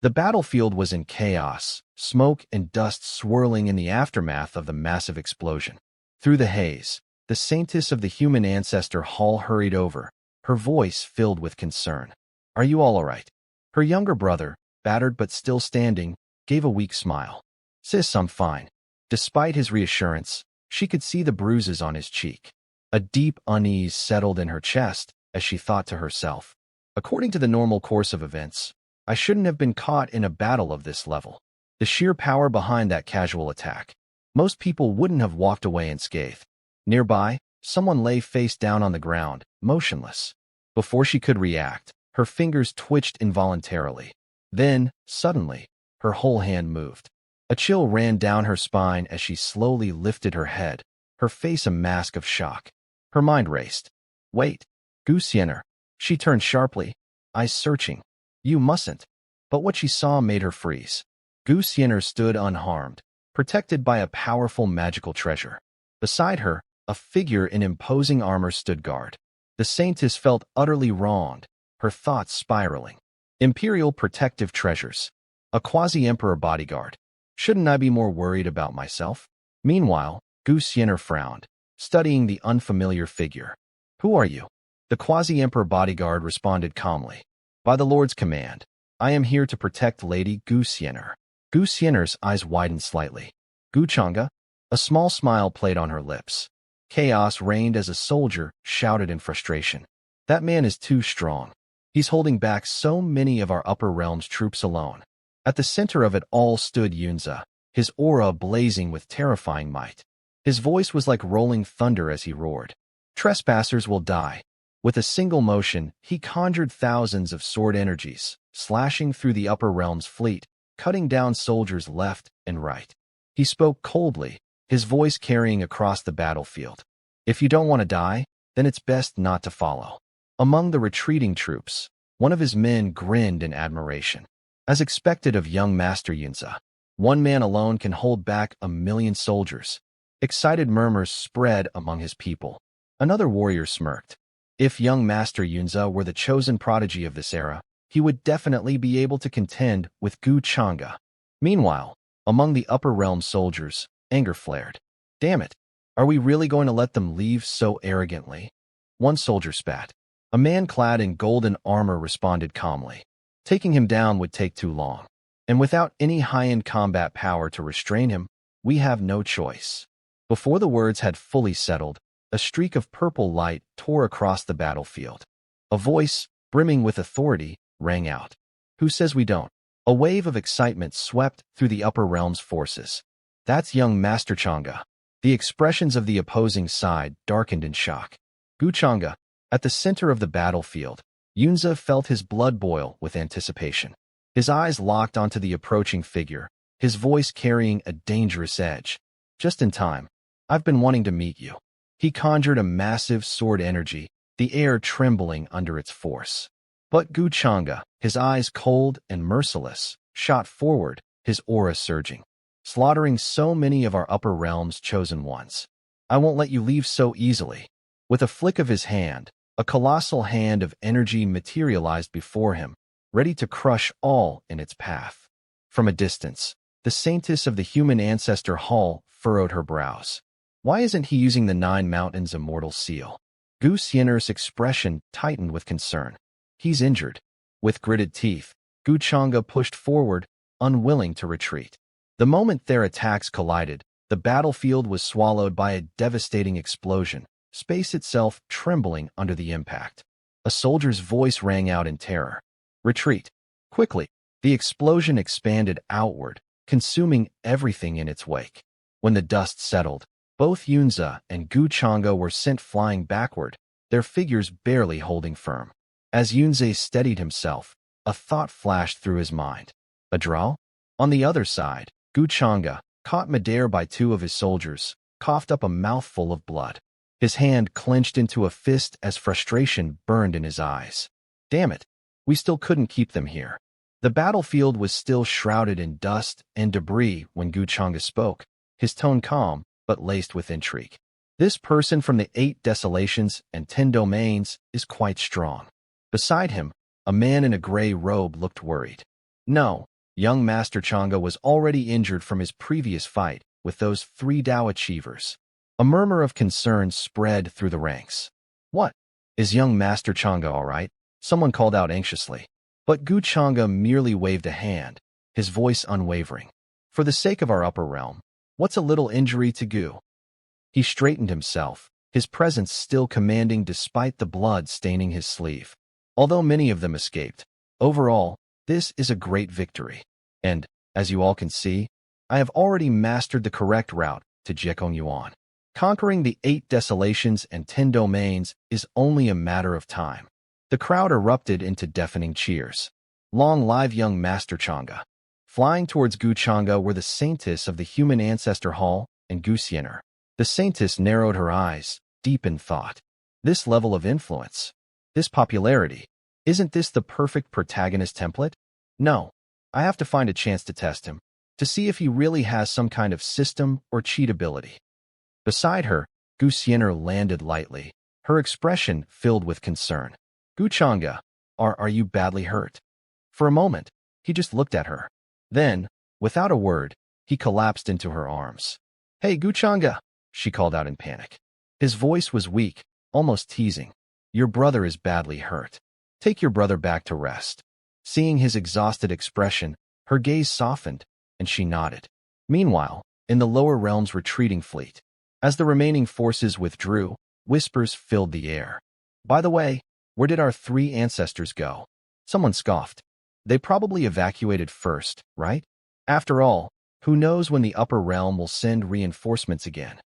The battlefield was in chaos, smoke and dust swirling in the aftermath of the massive explosion. Through the haze, the saintess of the human ancestor hall hurried over, her voice filled with concern. "Are you all right?" Her younger brother, battered but still standing, gave a weak smile. "Sis, I'm fine." Despite his reassurance, she could see the bruises on his cheek. A deep unease settled in her chest as she thought to herself, according to the normal course of events, I shouldn't have been caught in a battle of this level. The sheer power behind that casual attack. Most people wouldn't have walked away unscathed. Nearby, someone lay face down on the ground, motionless. Before she could react, her fingers twitched involuntarily. Then, suddenly, her whole hand moved. A chill ran down her spine as she slowly lifted her head, her face a mask of shock. Her mind raced. "Wait, Guusener." She turned sharply, eyes searching. "You mustn't." But what she saw made her freeze. Guusener stood unharmed, protected by a powerful magical treasure. Beside her, a figure in imposing armor stood guard. The saintess felt utterly wronged, her thoughts spiraling. Imperial protective treasures. A quasi-emperor bodyguard. Shouldn't I be more worried about myself? Meanwhile, Guusener frowned, studying the unfamiliar figure. "Who are you?" The quasi-emperor bodyguard responded calmly. "By the Lord's command, I am here to protect Lady Guusener." Guusener's eyes widened slightly. "Gu Changge?" A small smile played on her lips. Chaos reigned as a soldier shouted in frustration. "That man is too strong. He's holding back so many of our upper realms troops alone." At the center of it all stood Yunza, his aura blazing with terrifying might. His voice was like rolling thunder as he roared. "Trespassers will die." With a single motion, he conjured thousands of sword energies, slashing through the upper realm's fleet, cutting down soldiers left and right. He spoke coldly, his voice carrying across the battlefield. "If you don't want to die, then it's best not to follow." Among the retreating troops, one of his men grinned in admiration. As expected of young Master Yunza, one man alone can hold back 1,000,000 soldiers. Excited murmurs spread among his people. Another warrior smirked. If young Master Yunza were the chosen prodigy of this era, he would definitely be able to contend with Gu Changge. Meanwhile, among the upper realm soldiers, anger flared. "Damn it! Are we really going to let them leave so arrogantly?" One soldier spat. A man clad in golden armor responded calmly. "Taking him down would take too long. And without any high-end combat power to restrain him, we have no choice." Before the words had fully settled, a streak of purple light tore across the battlefield. A voice, brimming with authority, rang out. "Who says we don't?" A wave of excitement swept through the upper realm's forces. "That's young Master Changge." The expressions of the opposing side darkened in shock. Gu Changge, at the center of the battlefield, Yunza felt his blood boil with anticipation. His eyes locked onto the approaching figure, his voice carrying a dangerous edge. "Just in time. I've been wanting to meet you." He conjured a massive sword energy, the air trembling under its force. But Gu Changge, his eyes cold and merciless, shot forward, his aura surging. "Slaughtering so many of our upper realms chosen ones. I won't let you leave so easily." With a flick of his hand, a colossal hand of energy materialized before him, ready to crush all in its path. From a distance, the saintess of the human ancestor hall furrowed her brows. Why isn't he using the 9 Mountains immortal seal? Guusener's expression tightened with concern. "He's injured." With gritted teeth, Gu Changge pushed forward, unwilling to retreat. The moment their attacks collided, the battlefield was swallowed by a devastating explosion, space itself trembling under the impact. A soldier's voice rang out in terror. "Retreat. Quickly." The explosion expanded outward, consuming everything in its wake. When the dust settled, both Yunza and Gu Changge were sent flying backward, their figures barely holding firm. As Yunza steadied himself, a thought flashed through his mind. A draw? On the other side, Gu Changge, caught midair by 2 of his soldiers, coughed up a mouthful of blood. His hand clenched into a fist as frustration burned in his eyes. "Damn it, we still couldn't keep them here." The battlefield was still shrouded in dust and debris when Gu Changge spoke, his tone calm, but laced with intrigue. "This person from the 8 desolations and 10 domains is quite strong." Beside him, a man in a gray robe looked worried. No, young Master Changge was already injured from his previous fight with those 3 Dao achievers. A murmur of concern spread through the ranks. What? Is young Master Changge all right? Someone called out anxiously. But Gu Changge merely waved a hand, his voice unwavering. For the sake of our upper realm, what's a little injury to Gu? He straightened himself, his presence still commanding despite the blood staining his sleeve. Although many of them escaped, overall, this is a great victory. And, as you all can see, I have already mastered the correct route to Jikongyuan. Conquering the 8 desolations and 10 domains is only a matter of time. The crowd erupted into deafening cheers. Long live young Master Changge. Flying towards Gu Changge were the Saintess of the Human Ancestor Hall and Guusener. The Saintess narrowed her eyes, deep in thought. This level of influence, this popularity, isn't this the perfect protagonist template? No, I have to find a chance to test him, to see if he really has some kind of system or cheat ability. Beside her, Guusener landed lightly, her expression filled with concern. Gu Changge, are you badly hurt? For a moment, he just looked at her. Then, without a word, he collapsed into her arms. Hey, Gu Changge, she called out in panic. His voice was weak, almost teasing. Your brother is badly hurt. Take your brother back to rest. Seeing his exhausted expression, her gaze softened, and she nodded. Meanwhile, in the lower realm's retreating fleet, as the remaining forces withdrew, whispers filled the air. By the way, where did our 3 ancestors go? Someone scoffed. They probably evacuated first, right? After all, who knows when the upper realm will send reinforcements again?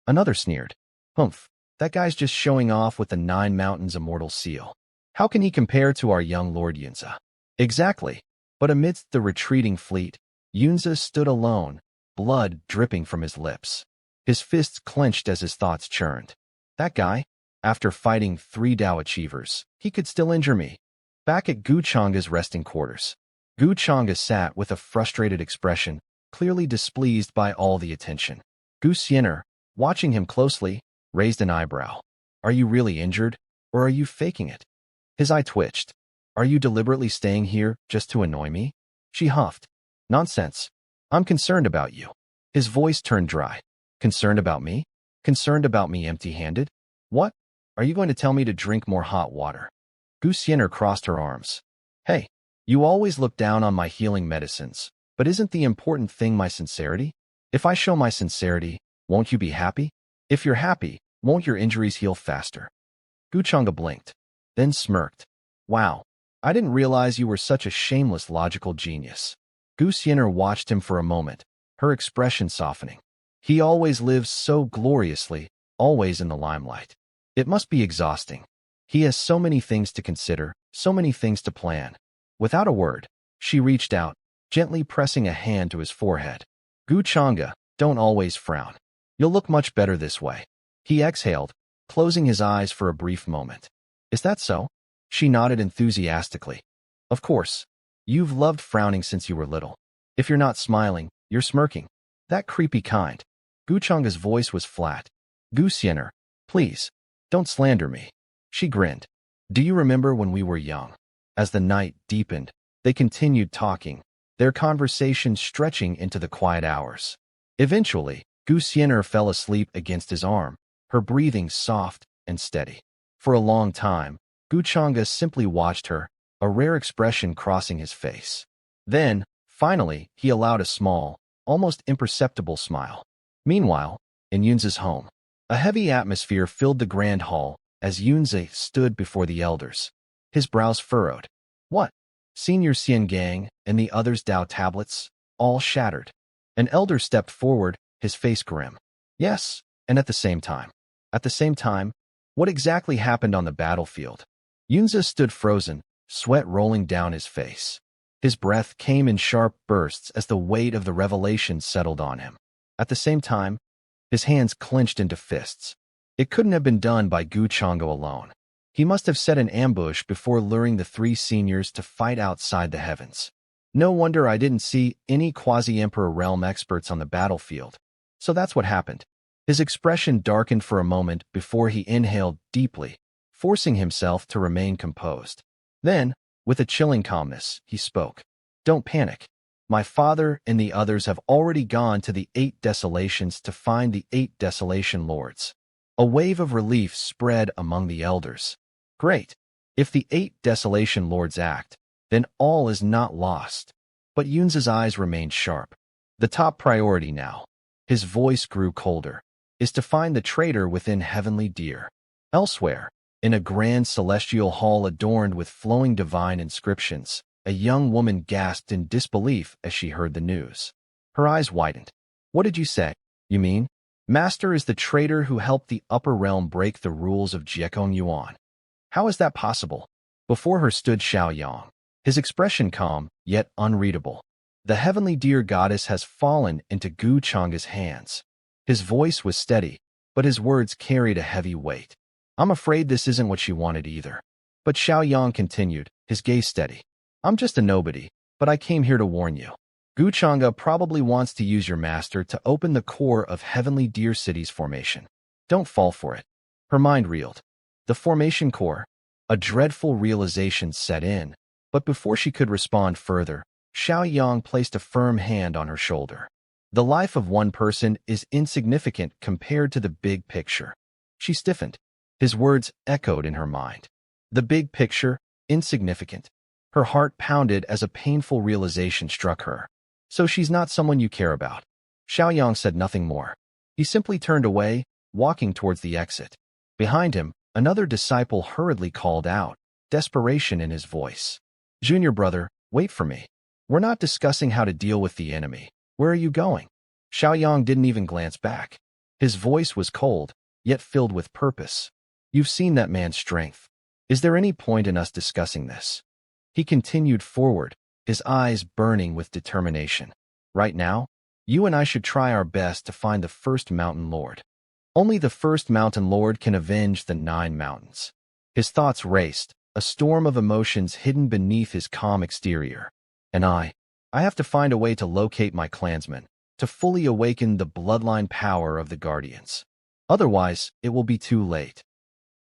Another sneered. Humph, that guy's just showing off with the 9 Mountains Immortal Seal. How can he compare to our young Lord Yunza? Exactly. But amidst the retreating fleet, Yunza stood alone, blood dripping from his lips. His fists clenched as his thoughts churned. That guy, after fighting 3 Dao achievers, he could still injure me. Back at Gu Changge's resting quarters, Gu Changge sat with a frustrated expression, clearly displeased by all the attention. Guusener, watching him closely, raised an eyebrow. Are you really injured, or are you faking it? His eye twitched. Are you deliberately staying here just to annoy me? She huffed. Nonsense. I'm concerned about you. His voice turned dry. Concerned about me? Concerned about me empty-handed? What? Are you going to tell me to drink more hot water? Guusener crossed her arms. Hey, you always look down on my healing medicines, but isn't the important thing my sincerity? If I show my sincerity, won't you be happy? If you're happy, won't your injuries heal faster? Gu Changge blinked, then smirked. Wow, I didn't realize you were such a shameless logical genius. Guusener watched him for a moment, her expression softening. He always lives so gloriously, always in the limelight. It must be exhausting. He has so many things to consider, so many things to plan. Without a word, she reached out, gently pressing a hand to his forehead. Gu Changge, don't always frown. You'll look much better this way. He exhaled, closing his eyes for a brief moment. Is that so? She nodded enthusiastically. Of course. You've loved frowning since you were little. If you're not smiling, you're smirking. That creepy kind. Gu Changge's voice was flat. Guusener, please, don't slander me. She grinned. Do you remember when we were young? As the night deepened, they continued talking, their conversation stretching into the quiet hours. Eventually, Guusener fell asleep against his arm, her breathing soft and steady. For a long time, Gu Changge simply watched her, a rare expression crossing his face. Then, finally, he allowed a small, almost imperceptible smile. Meanwhile, in Yunza's home, a heavy atmosphere filled the grand hall as Yunza stood before the elders. His brows furrowed. What? Senior Xian Gang and the others' Dao tablets, all shattered. An elder stepped forward, his face grim. Yes, and at the same time, what exactly happened on the battlefield? Yunza stood frozen, sweat rolling down his face. His breath came in sharp bursts as the weight of the revelation settled on him. At the same time, his hands clenched into fists. It couldn't have been done by Gu Changge alone. He must have set an ambush before luring the 3 seniors to fight outside the heavens. No wonder I didn't see any quasi-emperor realm experts on the battlefield. So that's what happened. His expression darkened for a moment before he inhaled deeply, forcing himself to remain composed. Then, with a chilling calmness, he spoke. Don't panic. My father and the others have already gone to the 8 desolations to find the 8 desolation lords. A wave of relief spread among the elders. Great. If the 8 desolation lords act, then all is not lost. But Yunza's eyes remained sharp. The top priority now, his voice grew colder, is to find the traitor within heavenly deer. Elsewhere, in a grand celestial hall adorned with flowing divine inscriptions, a young woman gasped in disbelief as she heard the news. Her eyes widened. What did you say? You mean? Master is the traitor who helped the upper realm break the rules of Yuan. How is that possible? Before her stood Xiaoyang, his expression calm, yet unreadable. The heavenly deer goddess has fallen into Gu Changge's hands. His voice was steady, but his words carried a heavy weight. I'm afraid this isn't what she wanted either. But Xiaoyang continued, his gaze steady. I'm just a nobody, but I came here to warn you. Gu Changge probably wants to use your master to open the core of Heavenly Deer City's formation. Don't fall for it. Her mind reeled. The formation core. A dreadful realization set in, but before she could respond further, Xiaoyang placed a firm hand on her shoulder. The life of one person is insignificant compared to the big picture. She stiffened. His words echoed in her mind. The big picture, insignificant. Her heart pounded as a painful realization struck her. So she's not someone you care about. Xiaoyang said nothing more. He simply turned away, walking towards the exit. Behind him, another disciple hurriedly called out, desperation in his voice. Junior brother, wait for me. We're not discussing how to deal with the enemy. Where are you going? Xiaoyang didn't even glance back. His voice was cold, yet filled with purpose. You've seen that man's strength. Is there any point in us discussing this? He continued forward, his eyes burning with determination. Right now, you and I should try our best to find the first mountain lord. Only the first mountain lord can avenge the 9 mountains. His thoughts raced, a storm of emotions hidden beneath his calm exterior. And I have to find a way to locate my clansmen, to fully awaken the bloodline power of the Guardians. Otherwise, it will be too late.